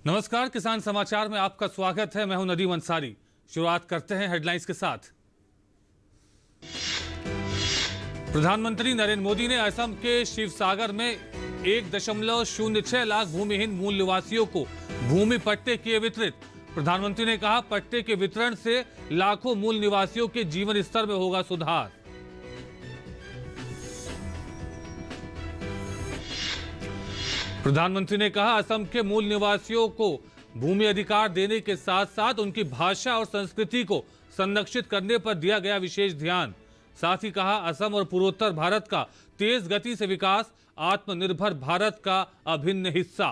नमस्कार, किसान समाचार में आपका स्वागत है। मैं हूं नदीम अंसारी। शुरुआत करते हैं हेडलाइंस के साथ। प्रधानमंत्री नरेंद्र मोदी ने असम के शिवसागर में 1.06 लाख भूमिहीन मूल निवासियों को भूमि पट्टे किए वितरित। प्रधानमंत्री ने कहा, पट्टे के वितरण से लाखों मूल निवासियों के जीवन स्तर में होगा सुधार। प्रधानमंत्री ने कहा, असम के मूल निवासियों को भूमि अधिकार देने के साथ साथ उनकी भाषा और संस्कृति को संरक्षित करने पर दिया गया विशेष ध्यान। साथ ही कहा, असम और पूर्वोत्तर भारत का तेज गति से विकास आत्मनिर्भर भारत का अभिन्न हिस्सा।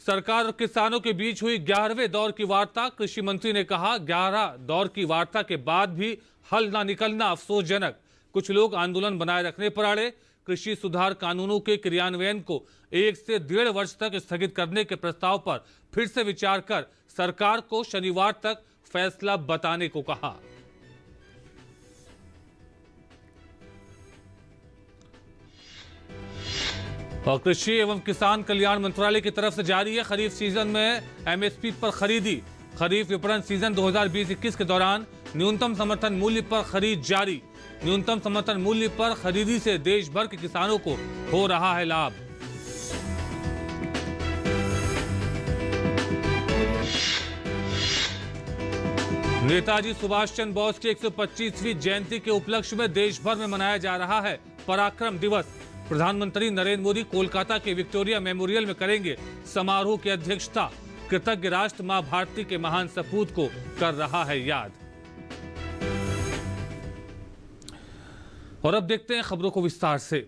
सरकार और किसानों के बीच हुई 11वें दौर की वार्ता। कृषि मंत्री ने कहा, 11 दौर की वार्ता के बाद भी हल न निकलना अफसोसजनक। कुछ लोग आंदोलन बनाए रखने पर अड़े। कृषि सुधार कानूनों के क्रियान्वयन को 1 से 1.5 वर्ष तक स्थगित करने के प्रस्ताव पर फिर से विचार कर सरकार को शनिवार तक फैसला बताने को कहा। और कृषि एवं किसान कल्याण मंत्रालय की तरफ से जारी है खरीफ सीजन में एमएसपी पर खरीदी। खरीफ विपणन सीजन 2020-21 के दौरान न्यूनतम समर्थन मूल्य पर खरीद जारी। न्यूनतम समर्थन मूल्य पर खरीदी से देश भर के किसानों को हो रहा है लाभ। नेताजी सुभाष चंद्र बोस की 125वीं जयंती के उपलक्ष्य में देश भर में मनाया जा रहा है पराक्रम दिवस। प्रधानमंत्री नरेंद्र मोदी कोलकाता के विक्टोरिया मेमोरियल में करेंगे समारोह की अध्यक्षता। कृतज्ञ राष्ट्र मां भारती के महान सपूत को कर रहा है याद। और अब देखते हैं खबरों को विस्तार से।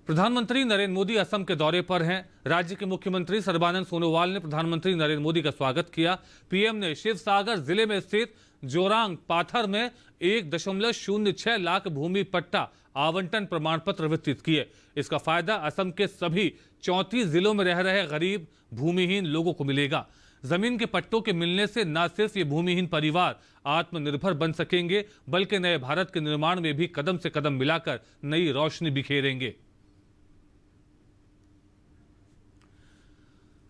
प्रधानमंत्री नरेंद्र मोदी असम के दौरे पर हैं। राज्य के मुख्यमंत्री सर्बानंद सोनोवाल ने प्रधानमंत्री नरेंद्र मोदी का स्वागत किया। पीएम ने शिवसागर जिले में स्थित जोरांग पाथर में 1.06 लाख भूमि पट्टा आवंटन प्रमाण पत्र वितरित किए। इसका फायदा असम के सभी 34 जिलों में रह रहे गरीब भूमिहीन लोगों को मिलेगा। जमीन के पट्टों के मिलने से न सिर्फ ये भूमिहीन परिवार आत्मनिर्भर बन सकेंगे, बल्कि नए भारत के निर्माण में भी कदम से कदम मिलाकर नई रोशनी बिखेरेंगे।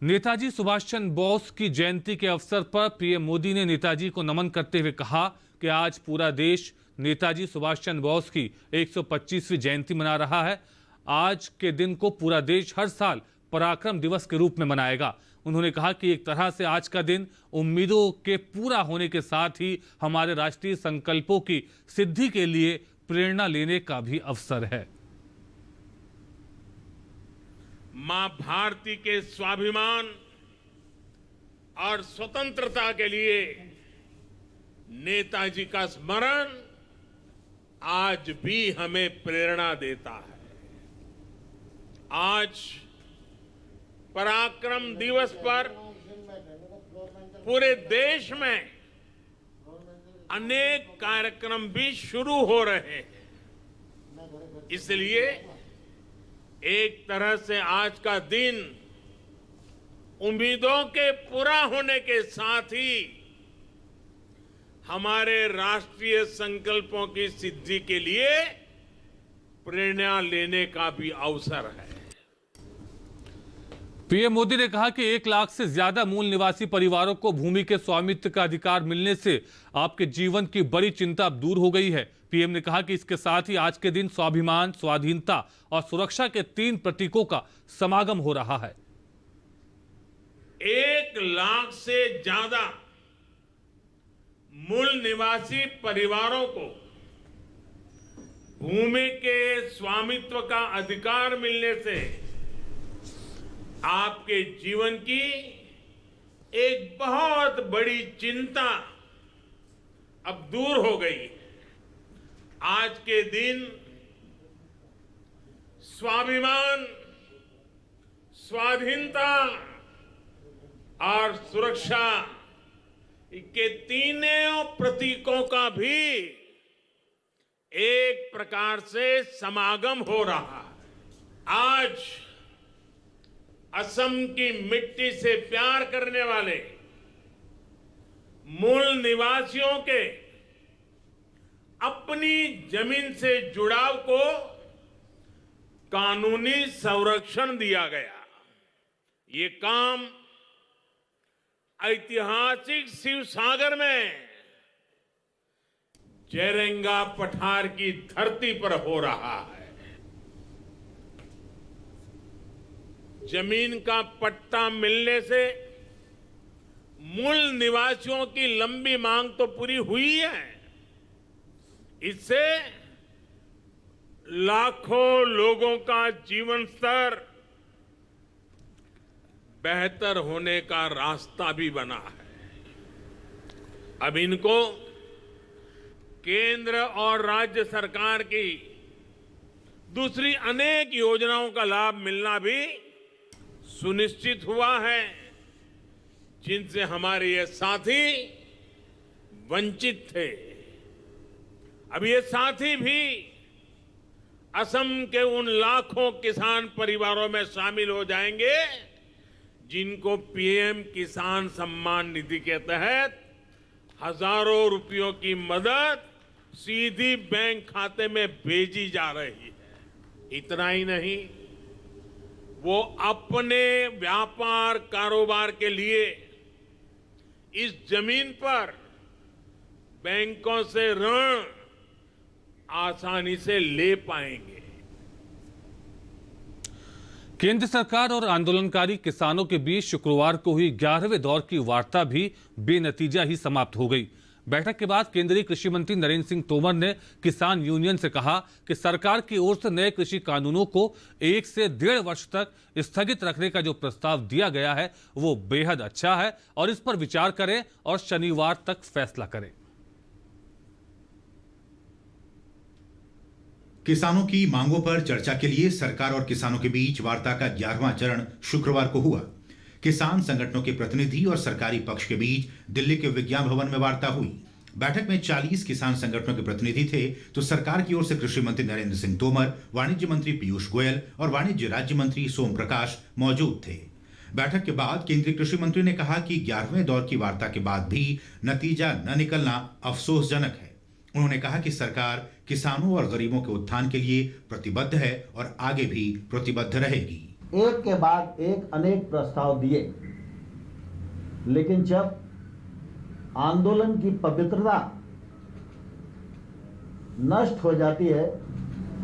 नेताजी सुभाष चंद्र बोस की जयंती के अवसर पर पीएम मोदी ने नेताजी को नमन करते हुए कहा कि आज पूरा देश नेताजी सुभाष चंद्र बोस की 125वीं जयंती मना रहा है। आज के दिन को पूरा देश हर साल पराक्रम दिवस के रूप में मनाएगा। उन्होंने कहा कि एक तरह से आज का दिन उम्मीदों के पूरा होने के साथ ही हमारे राष्ट्रीय संकल्पों की सिद्धि के लिए प्रेरणा लेने का भी अवसर है। मां भारती के स्वाभिमान और स्वतंत्रता के लिए नेताजी का स्मरण आज भी हमें प्रेरणा देता है। आज पराक्रम दिवस पर पूरे देश में अनेक कार्यक्रम भी शुरू हो रहे हैं। इसलिए एक तरह से आज का दिन उम्मीदों के पूरा होने के साथ ही हमारे राष्ट्रीय संकल्पों की सिद्धि के लिए प्रेरणा लेने का भी अवसर है। पीएम मोदी ने कहा कि 1 लाख से ज्यादा मूल निवासी परिवारों को भूमि के स्वामित्व का अधिकार मिलने से आपके जीवन की बड़ी चिंता अब दूर हो गई है। पीएम ने कहा कि इसके साथ ही आज के दिन स्वाभिमान, स्वाधीनता और सुरक्षा के 3 प्रतीकों का समागम हो रहा है। 1 लाख से ज्यादा मूल निवासी परिवारों को भूमि के स्वामित्व का अधिकार मिलने से आपके जीवन की एक बहुत बड़ी चिंता अब दूर हो गई। आज के दिन स्वाभिमान, स्वाधीनता और सुरक्षा के तीनों प्रतीकों का भी एक प्रकार से समागम हो रहा है। आज असम की मिट्टी से प्यार करने वाले मूल निवासियों के अपनी जमीन से जुड़ाव को कानूनी संरक्षण दिया गया। ये काम ऐतिहासिक शिवसागर में जेरेंगा पठार की धरती पर हो रहा है। जमीन का पट्टा मिलने से मूल निवासियों की लंबी मांग तो पूरी हुई है, इससे लाखों लोगों का जीवन स्तर बेहतर होने का रास्ता भी बना है। अब इनको केंद्र और राज्य सरकार की दूसरी अनेक योजनाओं का लाभ मिलना भी सुनिश्चित हुआ है, जिनसे हमारे ये साथी वंचित थे। अब ये साथी भी असम के उन लाखों किसान परिवारों में शामिल हो जाएंगे जिनको पीएम किसान सम्मान निधि के तहत हजारों रुपयों की मदद सीधी बैंक खाते में भेजी जा रही है। इतना ही नहीं, वो अपने व्यापार कारोबार के लिए इस जमीन पर बैंकों से ऋण आसानी से ले पाएंगे। केंद्र सरकार और आंदोलनकारी किसानों के बीच शुक्रवार को हुई 11वें दौर की वार्ता भी बेनतीजा ही समाप्त हो गई। बैठक के बाद केंद्रीय कृषि मंत्री नरेंद्र सिंह तोमर ने किसान यूनियन से कहा कि सरकार की ओर से नए कृषि कानूनों को 1 से 1.5 वर्ष तक स्थगित रखने का जो प्रस्ताव दिया गया है वो बेहद अच्छा है और इस पर विचार करें और शनिवार तक फैसला करें। किसानों की मांगों पर चर्चा के लिए सरकार और किसानों के बीच वार्ता का 11वां चरण शुक्रवार को हुआ। किसान संगठनों के प्रतिनिधि और सरकारी पक्ष के बीच दिल्ली के विज्ञान भवन में वार्ता हुई। बैठक में 40 किसान संगठनों के प्रतिनिधि थे तो सरकार की ओर से कृषि मंत्री नरेंद्र सिंह तोमर, वाणिज्य मंत्री पीयूष गोयल और वाणिज्य राज्य मंत्री सोम प्रकाश मौजूद थे। बैठक के बाद केंद्रीय कृषि मंत्री ने कहा कि 11वें दौर की वार्ता के बाद भी नतीजा न निकलना अफसोसजनक है। उन्होंने कहा कि सरकार किसानों और गरीबों के उत्थान के लिए प्रतिबद्ध है और आगे भी प्रतिबद्ध रहेगी। एक के बाद एक अनेक प्रस्ताव दिए, लेकिन जब आंदोलन की पवित्रता नष्ट हो जाती है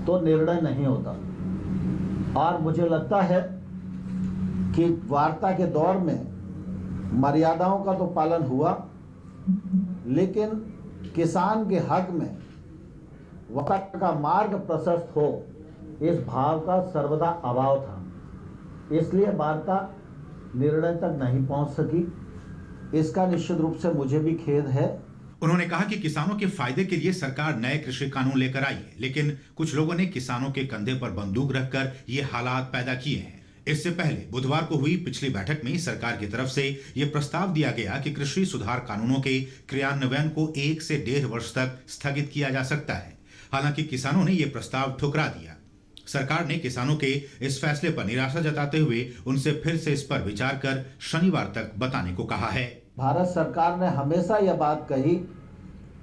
तो निर्णय नहीं होता। और मुझे लगता है कि वार्ता के दौर में मर्यादाओं का तो पालन हुआ, लेकिन किसान के हक में वार्ता का मार्ग प्रशस्त हो, इस भाव का सर्वदा अभाव था। इसलिए वार्ता निर्णय तक नहीं पहुंच सकी। इसका निश्चित रूप से मुझे भी खेद है। उन्होंने कहा कि किसानों के फायदे के लिए सरकार नए कृषि कानून लेकर आई है, लेकिन कुछ लोगों ने किसानों के कंधे पर बंदूक रखकर ये हालात पैदा किए हैं। इससे पहले बुधवार को हुई पिछली बैठक में सरकार की तरफ से यह प्रस्ताव दिया गया कि कृषि सुधार कानूनों के क्रियान्वयन को 1 से 1.5 वर्ष तक स्थगित किया जा सकता है। हालांकि किसानों ने यह प्रस्ताव ठुकरा दिया। सरकार ने किसानों के इस फैसले पर निराशा जताते हुए उनसे फिर से इस पर विचार कर शनिवार तक बताने को कहा है। भारत सरकार ने हमेशा यह बात कही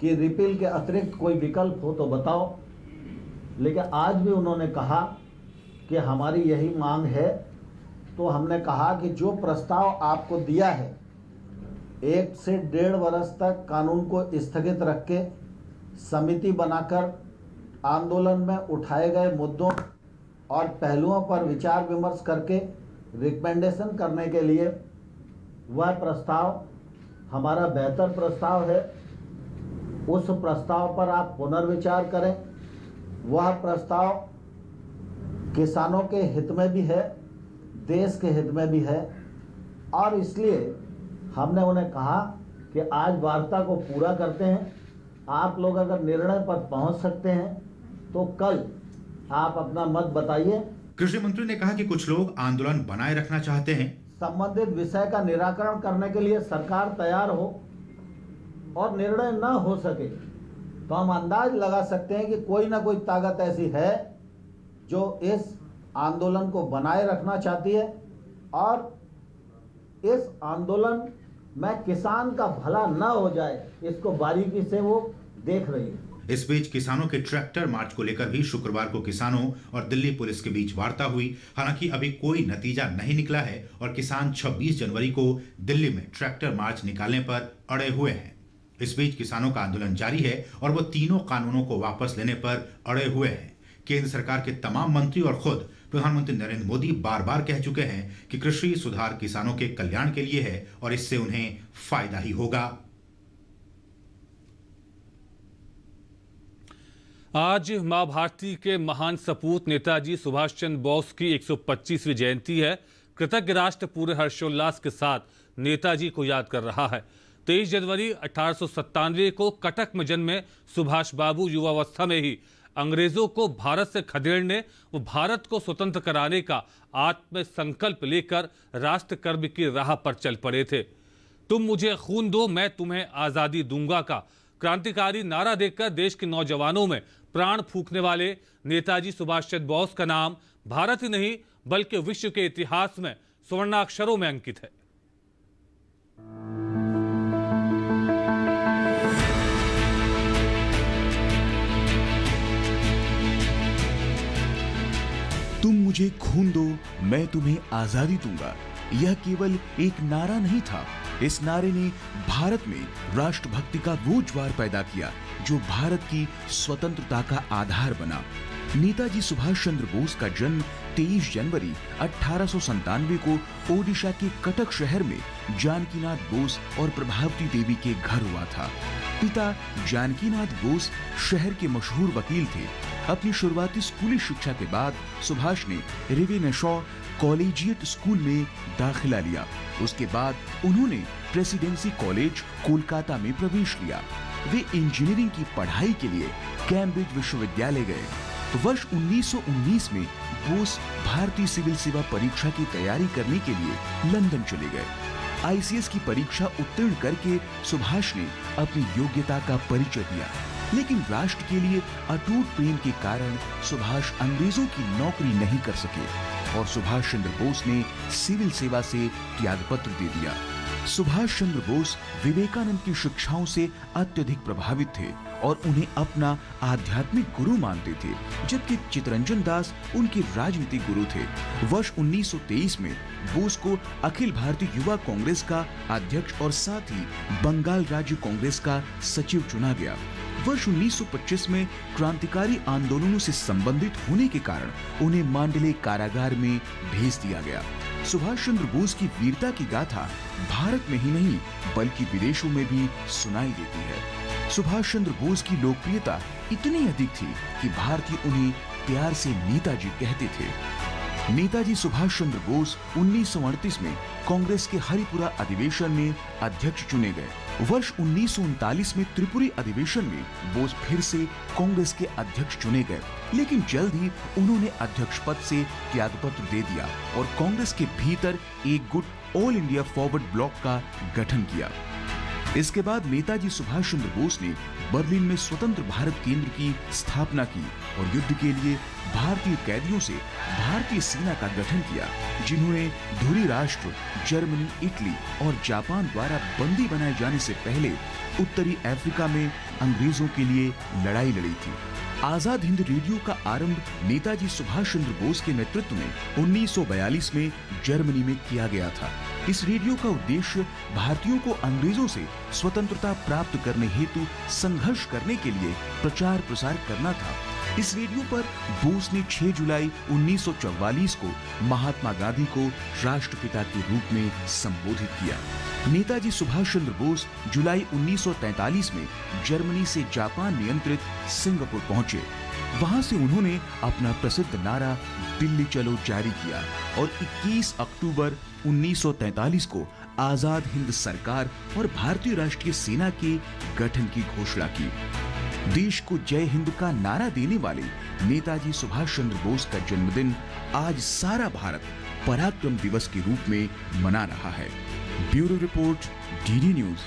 कि रिपील के अतिरिक्त कोई विकल्प हो तो बताओ, लेकिन आज भी उन्होंने कहा कि हमारी यही मांग है। तो हमने कहा कि जो प्रस्ताव आपको दिया है 1 से 1.5 वर्ष तक कानून को स्थगित रख के समिति बनाकर आंदोलन में उठाए गए मुद्दों और पहलुओं पर विचार विमर्श करके रिकमेंडेशन करने के लिए वह प्रस्ताव हमारा बेहतर प्रस्ताव है। उस प्रस्ताव पर आप पुनर्विचार करें। वह प्रस्ताव किसानों के हित में भी है, देश के हित में भी है, और इसलिए हमने उन्हें कहा कि आज वार्ता को पूरा करते हैं। आप लोग अगर निर्णय पर पहुंच सकते हैं तो कल आप अपना मत बताइए। कृषि मंत्री ने कहा कि कुछ लोग आंदोलन बनाए रखना चाहते हैं। संबंधित विषय का निराकरण करने के लिए सरकार तैयार हो और निर्णय न हो सके तो हम अंदाज लगा सकते हैं कि कोई ना कोई ताकत ऐसी है जो इस आंदोलन को बनाए रखना चाहती है और इस आंदोलन में किसान का भला न हो जाए, इसको बारीकी से वो देख रही है। इस बीच किसानों के ट्रैक्टर मार्च को लेकर भी शुक्रवार को किसानों और दिल्ली पुलिस के बीच वार्ता हुई। हालांकि अभी कोई नतीजा नहीं निकला है और किसान 26 जनवरी को दिल्ली में ट्रैक्टर मार्च निकालने पर अड़े हुए हैं। इस बीच किसानों का आंदोलन जारी है और वो तीनों कानूनों को वापस लेने पर अड़े हुए हैं। केंद्र सरकार के तमाम मंत्री और खुद प्रधानमंत्री नरेंद्र मोदी बार बार कह चुके हैं कि कृषि सुधार किसानों के कल्याण के लिए है और इससे उन्हें फायदा ही होगा। आज मां भारती के महान सपूत नेताजी सुभाष चंद्र बोस की 125वीं जयंती है। कृतज्ञ राष्ट्र पूरे हर्षोल्लास के साथ नेताजी को याद कर रहा है। 23 जनवरी 1897 को कटक में जन्मे सुभाष बाबू युवावस्था में ही अंग्रेजों को भारत से खदेड़ने व भारत को स्वतंत्र कराने का आत्म संकल्प लेकर राष्ट्र कर्म की राह पर चल पड़े थे। तुम मुझे खून दो, मैं तुम्हें आजादी दूंगा का क्रांतिकारी नारा देकर देश के नौजवानों में प्राण फूंकने वाले नेताजी सुभाष चंद्र बोस का नाम भारत ही नहीं बल्कि विश्व के इतिहास में स्वर्णाक्षरों में अंकित है। तुम मुझे खून दो, मैं तुम्हें आजादी दूंगा, यह केवल एक नारा नहीं था। इस नारे ने भारत में राष्ट्रभक्ति का वो ज्वार पैदा किया जो भारत की स्वतंत्रता का आधार बना। नेताजी सुभाष चंद्र बोस का जन्म 23 जनवरी 1897 को ओडिशा के कटक शहर में जानकीनाथ बोस और प्रभावती देवी के घर हुआ था। पिता जानकीनाथ बोस शहर के मशहूर वकील थे। अपनी शुरुआती स्कूली शिक्षा के बाद सुभाष ने रिवेनशॉ कॉलेजिएट स्कूल में दाखिला लिया। उसके बाद उन्होंने प्रेसिडेंसी कॉलेज कोलकाता में प्रवेश लिया। वे इंजीनियरिंग की पढ़ाई के लिए कैम्ब्रिज विश्वविद्यालय गए। वर्ष 1919 में बोस भारतीय सिविल सेवा परीक्षा की तैयारी करने के लिए लंदन चले गए। आईसीएस की परीक्षा उत्तीर्ण करके सुभाष ने अपनी योग्यता का परिचय दिया, लेकिन राष्ट्र के लिए अटूट प्रेम के कारण सुभाष अंग्रेजों की नौकरी नहीं कर सके और सुभाष चंद्र बोस ने सिविल सेवा से त्यागपत्र दे दिया। सुभाष चंद्र बोस विवेकानंद की शिक्षाओं से अत्यधिक प्रभावित थे और उन्हें अपना आध्यात्मिक गुरु मानते थे, जबकि चित्तरंजन दास उनके राजनीतिक गुरु थे। वर्ष 1923 में बोस को अखिल भारतीय युवा कांग्रेस का अध्यक्ष और साथ ही बंगाल राज्य कांग्रेस का सचिव चुना गया। वर्ष 1925 में क्रांतिकारी आंदोलनों से संबंधित होने के कारण उन्हें मांडले कारागार में भेज दिया गया। सुभाष चंद्र बोस की वीरता की गाथा भारत में ही नहीं बल्कि विदेशों में भी सुनाई देती है। सुभाष चंद्र बोस की लोकप्रियता इतनी अधिक थी कि भारतीय उन्हें प्यार से नेताजी कहते थे। नेताजी सुभाष चंद्र बोस 1938 में कांग्रेस के हरिपुरा अधिवेशन में अध्यक्ष चुने गए। वर्ष 1939 में त्रिपुरी अधिवेशन में बोस फिर से कांग्रेस के अध्यक्ष चुने गए, लेकिन जल्द ही उन्होंने अध्यक्ष पद से त्यागपत्र दे दिया और कांग्रेस के भीतर एक गुट ऑल इंडिया फॉरवर्ड ब्लॉक का गठन किया। इसके बाद नेताजी सुभाष चंद्र बोस ने बर्लिन में स्वतंत्र भारत केंद्र की स्थापना की और युद्ध के लिए भारतीय कैदियों से भारतीय सेना का गठन किया, जिन्होंने धुरी राष्ट्र जर्मनी, इटली और जापान द्वारा बंदी बनाए जाने से पहले उत्तरी अफ्रीका में अंग्रेजों के लिए लड़ाई लड़ी थी। आजाद हिंद रेडियो का आरंभ नेताजी सुभाष चंद्र बोस के नेतृत्व में 1942 में जर्मनी में किया गया था। इस रेडियो का उद्देश्य भारतीयों को अंग्रेजों से स्वतंत्रता प्राप्त करने हेतु संघर्ष करने के लिए प्रचार प्रसार करना था। इस रेडियो पर बोस ने 6 जुलाई 1944 को महात्मा गांधी को राष्ट्रपिता के रूप में संबोधित किया। नेताजी सुभाष चंद्र बोस जुलाई 1943 में जर्मनी से जापान नियंत्रित सिंगापुर पहुंचे। वहां से उन्होंने अपना प्रसिद्ध नारा दिल्ली चलो जारी किया और 21 अक्टूबर 1943 को आजाद हिंद सरकार और भारतीय राष्ट्रीय सेना के गठन की घोषणा की। देश को जय हिंद का नारा देने वाले नेताजी सुभाष चंद्र बोस का जन्मदिन आज सारा भारत पराक्रम दिवस के रूप में मना रहा है। Bureau report, DD news.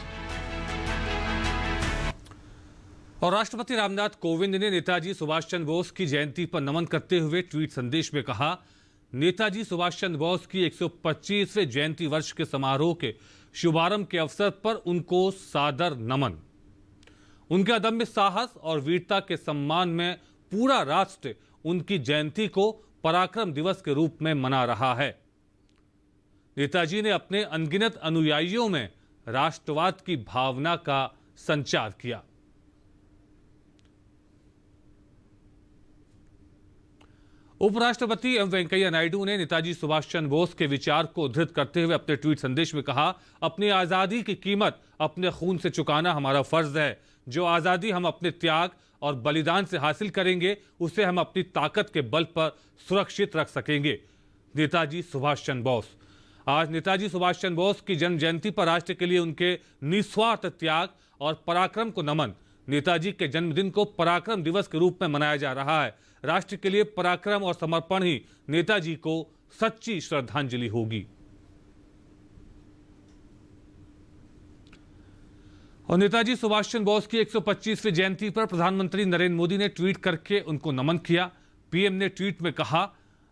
और राष्ट्रपति रामनाथ कोविंद ने नेताजी सुभाष चंद्र बोस की जयंती पर नमन करते हुए ट्वीट संदेश में कहा, नेताजी सुभाष चंद्र बोस की 125वें जयंती वर्ष के समारोह के शुभारंभ के अवसर पर उनको सादर नमन। उनके अदम्य साहस और वीरता के सम्मान में पूरा राष्ट्र उनकी जयंती को पराक्रम दिवस के रूप में मना रहा है। नेताजी ने अपने अनगिनत अनुयायियों में राष्ट्रवाद की भावना का संचार किया। उपराष्ट्रपति एम वेंकैया नायडू ने नेताजी सुभाष चंद्र बोस के विचार को उद्धृत करते हुए अपने ट्वीट संदेश में कहा, अपनी आजादी की कीमत अपने खून से चुकाना हमारा फर्ज है। जो आजादी हम अपने त्याग और बलिदान से हासिल करेंगे, उसे हम अपनी ताकत के बल पर सुरक्षित रख सकेंगे। नेताजी सुभाष चंद्र बोस। आज नेताजी सुभाष चंद्र बोस की जन्म जयंती पर राष्ट्र के लिए उनके निस्वार्थ त्याग और पराक्रम को नमन। नेताजी के जन्मदिन को पराक्रम दिवस के रूप में मनाया जा रहा है। राष्ट्र के लिए पराक्रम और समर्पण ही नेताजी को सच्ची श्रद्धांजलि होगी। और नेताजी सुभाष चंद्र बोस की 125वीं जयंती पर प्रधानमंत्री नरेंद्र मोदी ने ट्वीट करके उनको नमन किया। पीएम ने ट्वीट में कहा,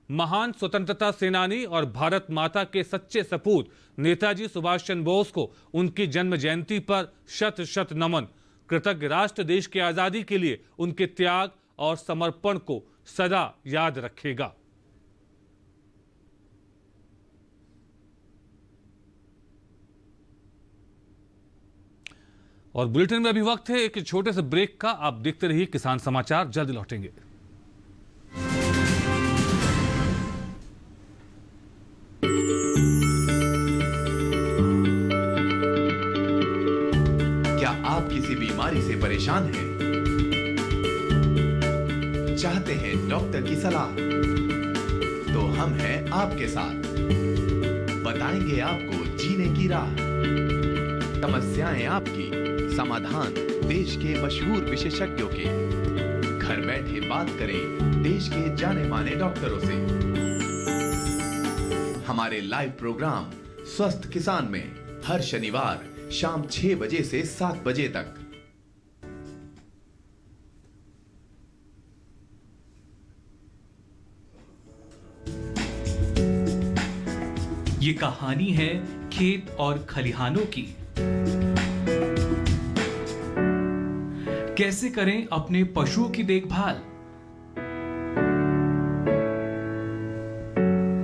महान स्वतंत्रता सेनानी और भारत माता के सच्चे सपूत नेताजी सुभाष चंद्र बोस को उनकी जन्म जयंती पर शत शत नमन। कृतज्ञ राष्ट्र देश की आजादी के लिए उनके त्याग और समर्पण को सदा याद रखेगा। और बुलेटिन में अभी वक्त है एक छोटे से ब्रेक का। आप देखते रहिए किसान समाचार, जल्द लौटेंगे। क्या आप किसी बीमारी से परेशान हैं? चाहते हैं डॉक्टर की सलाह? तो हम हैं आपके साथ, बताएंगे आपको जीने की राह। समस्याएं आपकी, समाधान देश के मशहूर विशेषज्ञों के। घर बैठे बात करें देश के जाने माने डॉक्टरों से। हमारे लाइव प्रोग्राम स्वस्थ किसान में हर शनिवार शाम 6 बजे से 7 बजे तक। ये कहानी है खेत और खलिहानों की। कैसे करें अपने पशुओं की देखभाल,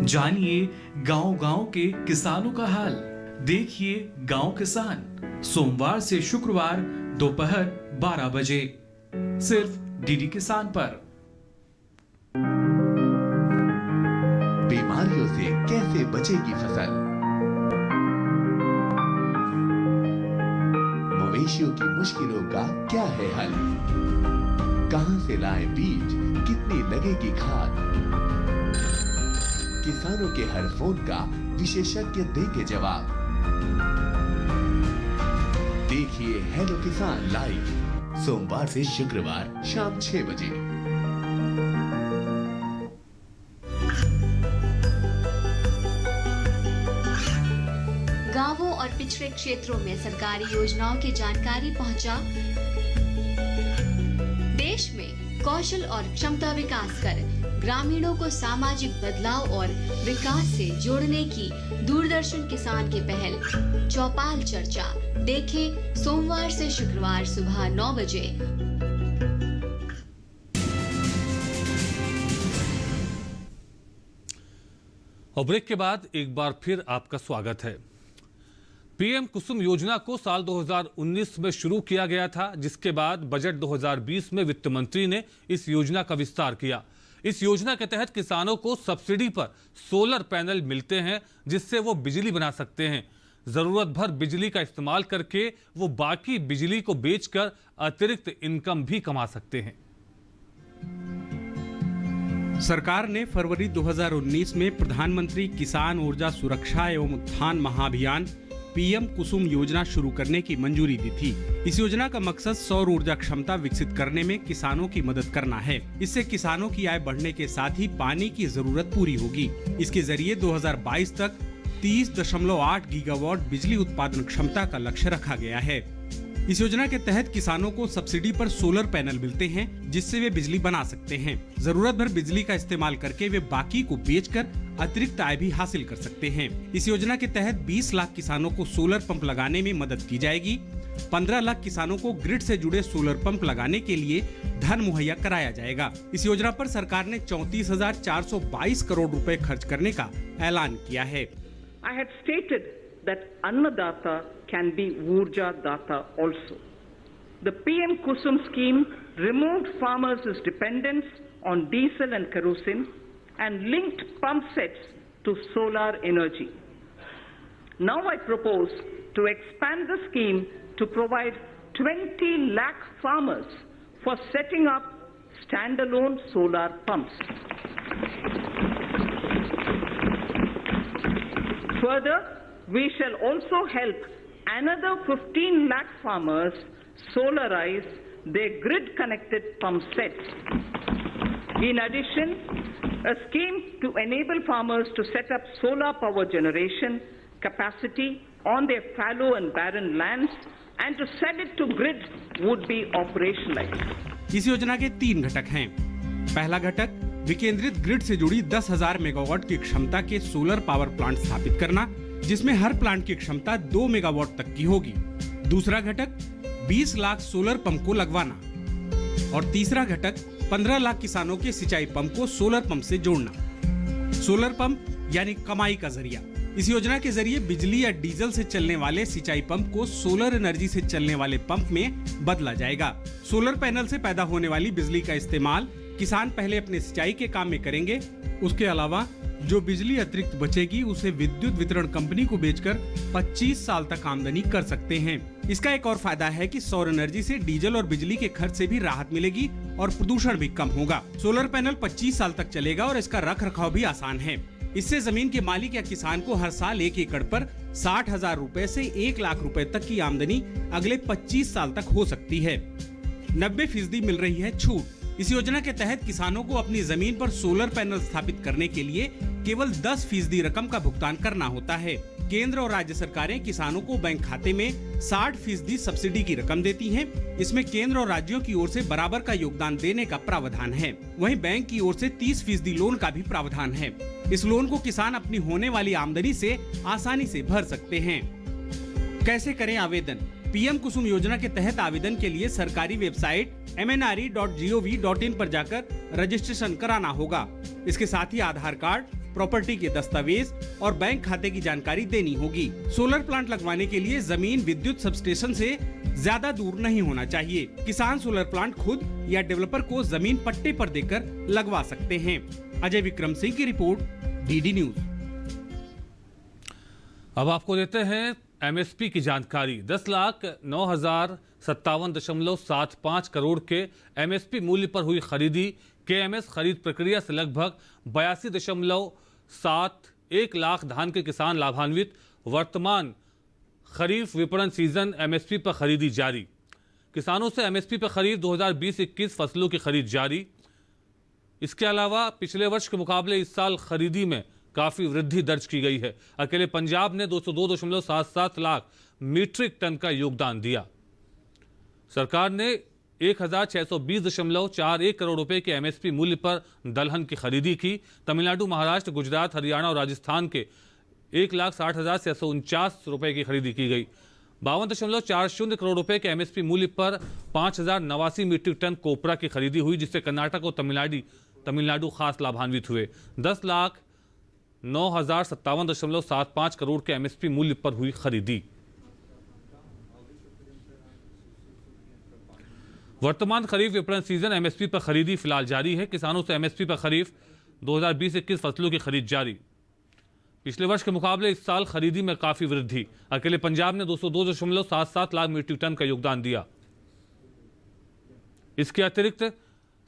जानिए गांव-गांव के किसानों का हाल। देखिए गांव किसान, सोमवार से शुक्रवार दोपहर 12 बजे सिर्फ डीडी किसान पर। बीमारियों से कैसे बचेगी फसल, मवेशियों की मुश्किलों का क्या है हल, कहां से लाएं बीज, कितनी लगेगी खाद। किसानों के हर फोन का विशेषज्ञ देंगे जवाब। देखिए हेलो किसान लाइव सोमवार से शुक्रवार शाम 6 बजे। गांवों और पिछड़े क्षेत्रों में सरकारी योजनाओं की जानकारी पहुंचा। देश में कौशल और क्षमता विकास कर ग्रामीणों को सामाजिक बदलाव और विकास से जोड़ने की दूरदर्शन किसान की पहल चौपाल चर्चा। देखें सोमवार से शुक्रवार सुबह 9 बजे। और ब्रेक के बाद एक बार फिर आपका स्वागत है। पीएम कुसुम योजना को साल 2019 में शुरू किया गया था, जिसके बाद बजट 2020 में वित्त मंत्री ने इस योजना का विस्तार किया। इस योजना के तहत किसानों को सब्सिडी पर सोलर पैनल मिलते हैं, जिससे वो बिजली बना सकते हैं। जरूरत भर बिजली का इस्तेमाल करके वो बाकी बिजली को बेचकर अतिरिक्त इनकम भी कमा सकते हैं। सरकार ने फरवरी 2019 में प्रधानमंत्री किसान ऊर्जा सुरक्षा एवं उत्थान महाअभियान पीएम कुसुम योजना शुरू करने की मंजूरी दी थी। इस योजना का मकसद सौर ऊर्जा क्षमता विकसित करने में किसानों की मदद करना है। इससे किसानों की आय बढ़ने के साथ ही पानी की जरूरत पूरी होगी। इसके जरिए 2022 तक 30.8 गीगावाट बिजली उत्पादन क्षमता का लक्ष्य रखा गया है। इस योजना के तहत किसानों को सब्सिडी पर सोलर पैनल मिलते हैं, जिससे वे बिजली बना सकते हैं। जरूरत भर बिजली का इस्तेमाल करके वे बाकी को बेचकर अतिरिक्त आय भी हासिल कर सकते हैं। इस योजना के तहत 20 लाख किसानों को सोलर पंप लगाने में मदद की जाएगी। 15 लाख किसानों को ग्रिड से जुड़े सोलर पंप लगाने के लिए धन मुहैया कराया जाएगा। इस योजना पर सरकार ने 34,422 करोड़ रुपए खर्च करने का ऐलान किया है। I had stated that Annadata can be Urja Data also. The PM Kusum scheme removed farmers' dependence on diesel and kerosene and linked pump sets to solar energy. Now I propose to expand the scheme to provide 20 lakh farmers for setting up standalone solar pumps. Further, we shall also help another 15 lakh farmers solarize their grid-connected pump sets. In addition, a scheme to enable farmers to set up solar power generation capacity on their fallow and barren lands and to sell it to grid would be operationalized. इस योजना के 3 घटक हैं। पहला घटक विकेंद्रित grid से जुड़ी 10,000 मेगावाट की क्षमता के सोलर पावर प्लांट स्थापित करना, जिसमें हर प्लांट की क्षमता 2 मेगावाट तक की होगी। दूसरा घटक 20 लाख सोलर पंप को लगवाना और तीसरा घटक 15 लाख किसानों के सिंचाई पंप को सोलर पंप से जोड़ना। सोलर पंप यानी कमाई का जरिया। इस योजना के जरिए बिजली या डीजल से चलने वाले सिंचाई पंप को सोलर एनर्जी से चलने वाले पंप में बदला जाएगा। सोलर पैनल से पैदा होने वाली बिजली का इस्तेमाल किसान पहले अपने सिंचाई के काम में करेंगे। उसके अलावा जो बिजली अतिरिक्त बचेगी उसे विद्युत वितरण कंपनी को बेचकर 25 साल तक आमदनी कर सकते हैं। इसका एक और फायदा है कि सौर एनर्जी से डीजल और बिजली के खर्च से भी राहत मिलेगी और प्रदूषण भी कम होगा। सोलर पैनल 25 साल तक चलेगा और इसका रख रखाव भी आसान है। इससे जमीन के मालिक या किसान को हर साल 1 एकड़ पर 60,000 रुपए से 1 लाख रुपए तक की आमदनी अगले 25 साल तक हो सकती है। 90% मिल रही है छूट। इस योजना के तहत किसानों को अपनी जमीन पर सोलर पैनल स्थापित करने के लिए केवल 10% रकम का भुगतान करना होता है। केंद्र और राज्य सरकारें किसानों को बैंक खाते में 60% सब्सिडी की रकम देती हैं। इसमें केंद्र और राज्यों की ओर से बराबर का योगदान देने का प्रावधान है। वहीं बैंक की ओर से 30% लोन का भी प्रावधान है। इस लोन को किसान अपनी होने वाली आमदनी से आसानी से भर सकते हैं। कैसे करें आवेदन? पीएम कुसुम योजना के तहत आवेदन के लिए सरकारी वेबसाइट mnre.gov.in पर जाकर रजिस्ट्रेशन कराना होगा। इसके साथ ही आधार कार्ड, प्रॉपर्टी के दस्तावेज और बैंक खाते की जानकारी देनी होगी। सोलर प्लांट लगवाने के लिए जमीन विद्युत सबस्टेशन से ज्यादा दूर नहीं होना चाहिए। किसान सोलर प्लांट खुद या डेवलपर को जमीन पट्टे पर देकर लगवा सकते हैं। अजय विक्रम सिंह की रिपोर्ट, डीडी न्यूज। अब आपको देते हैं एमएसपी की जानकारी। 10,09,057.75 करोड़ के एमएसपी मूल्य पर हुई खरीदी। केएमएस खरीद प्रक्रिया से लगभग 82.71 लाख धान के किसान लाभान्वित। वर्तमान खरीफ विपणन सीजन एमएसपी पर खरीदी जारी। किसानों से एमएसपी पर खरीद 2020-21 फसलों की खरीद जारी। इसके अलावा पिछले वर्ष के मुकाबले इस साल खरीदी में काफी वृद्धि दर्ज की गई है। अकेले पंजाब ने 202.77 लाख मीट्रिक टन का योगदान दिया। सरकार ने 1,620.41 करोड़ रुपए के एमएसपी मूल्य पर दलहन की खरीदी की। तमिलनाडु, महाराष्ट्र, गुजरात, हरियाणा और राजस्थान के 1,60,649 रुपए की खरीदी की गई। 52.40 करोड़ रुपए के एमएसपी मूल्य पर 5,089 मीट्रिक टन कोपरा की खरीदी हुई, जिससे कर्नाटक और तमिलनाडु खास लाभान्वित हुए। 10,09,057.75 करोड़ के एमएसपी मूल्य पर हुई खरीदी। वर्तमान खरीफ विपणन सीजन एमएसपी पर खरीदी फिलहाल जारी है। किसानों से एमएसपी पर खरीफ 2020-21 फसलों की खरीद जारी। पिछले वर्ष के मुकाबले इस साल खरीदी में काफी वृद्धि। अकेले पंजाब ने 202.77 लाख मीट्रिक टन का योगदान दिया। इसके अतिरिक्त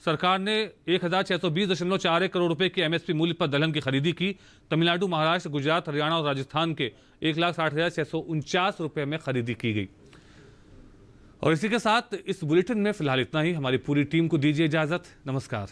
सरकार ने 1,620.41 करोड़ रुपए के एमएसपी मूल्य पर दलहन की खरीदी की। तमिलनाडु, महाराष्ट्र, गुजरात, हरियाणा और राजस्थान के 1,60,649 रुपए में खरीदी की गई। और इसी के साथ इस बुलेटिन में फिलहाल इतना ही। हमारी पूरी टीम को दीजिए इजाजत। नमस्कार।